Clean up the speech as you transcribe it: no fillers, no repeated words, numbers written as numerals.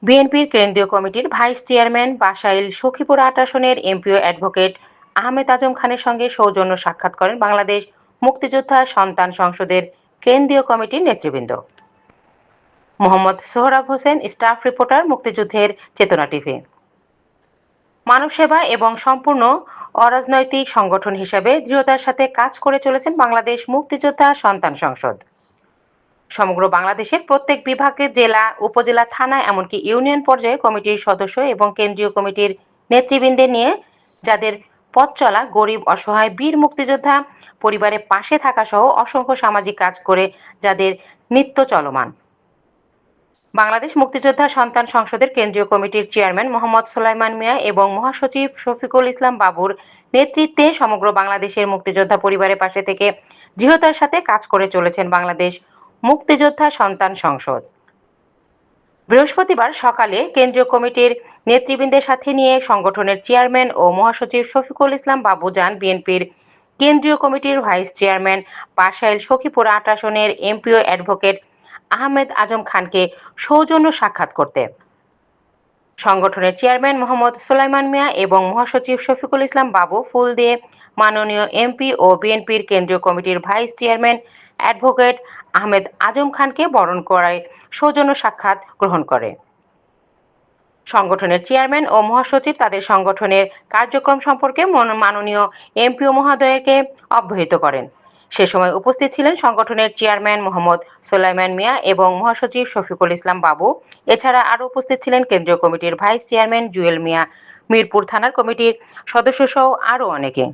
বিএনপির কেন্দ্রীয় কমিটির ভাইস চেয়ারম্যান বাসাইল সখীপুর ৮ আসনের এমপিও অ্যাডভোকেট আহমেদ আজম খানের সঙ্গে সৌজন্য সাক্ষাৎ করেন বাংলাদেশ মুক্তিযোদ্ধা সন্তান সংসদের কেন্দ্রীয় কমিটির নেতৃবৃন্দ। মোহাম্মদ সোহরাব হোসেন, স্টাফ রিপোর্টার, মুক্তিযুদ্ধের চেতনা টিভি। মানব সেবা এবং সম্পূর্ণ অরাজনৈতিক সংগঠন হিসেবে দৃঢ়তার সাথে কাজ করে চলেছেন বাংলাদেশ মুক্তিযোদ্ধা সন্তান সংসদ। সমগ্র বাংলাদেশের প্রত্যেক বিভাগে, জেলা, উপজেলা, থানা, এমনকি ইউনিয়ন পর্যায়ে কমিটির সদস্য এবং কেন্দ্রীয় কমিটির নেতৃবৃন্দের নিয়ে যাদের পথ চলা গরিব, অসহায় বীর মুক্তিযোদ্ধা পরিবারের পাশে থাকা সহ অসংখ্য সামাজিক কাজ করে যাদের নিত্য চলমান। বাংলাদেশ মুক্তিযোদ্ধা সন্তান সংসদের কেন্দ্রীয় কমিটির চেয়ারম্যান মোহাম্মদ সোলাইমান মিয়া এবং মহাসচিব শফিকুল ইসলাম বাবুর নেতৃত্বে সমগ্র বাংলাদেশের মুক্তিযোদ্ধা পরিবারের পাশে থেকে দৃঢ়তার সাথে কাজ করে চলেছেন বাংলাদেশ মুক্তিযোদ্ধা সন্তান সংসদ। বৃহস্পতিবার সকালে কেন্দ্রীয় কমিটির নেতৃবৃন্দের সাথে নিয়ে সংগঠনের চেয়ারম্যান ও মহাসচিব শফিকুল ইসলাম বাবু যান বিএনপির কেন্দ্রীয় কমিটির ভাইস চেয়ারম্যান বাসাইল সখীপুর ৮ আসনের এমপিও অ্যাডভোকেট আহমেদ আজম খানকে সৌজন্য সাক্ষাৎ করতে। সংগঠনের চেয়ারম্যান মোহাম্মদ সোলাইমান মিয়া এবং মহাসচিব শফিকুল ইসলাম বাবু ফুল দিয়ে মাননীয় এমপি ও বিএনপির কেন্দ্রীয় কমিটির ভাইস চেয়ারম্যান অ্যাডভোকেট আহমেদ আজম খানকে বরণ করায় সৌজন্য সাক্ষাৎ গ্রহণ করে। সংগঠনের চেয়ারম্যান ও মহাসচিব তাদের সংগঠনের কার্যক্রম সম্পর্কে মাননীয় এমপিও মহোদয়কে অবহিত করেন। সে সময় উপস্থিত ছিলেন সংগঠনের চেয়ারম্যান মোহাম্মদ সোলাইমান মিয়া এবং মহাসচিব শফিকুল ইসলাম বাবু। এছাড়া আরও উপস্থিত ছিলেন কেন্দ্রীয় কমিটির ভাইস চেয়ারম্যান জুয়েল মিয়া, মিরপুর থানার কমিটির সদস্য সহ আরও অনেকে।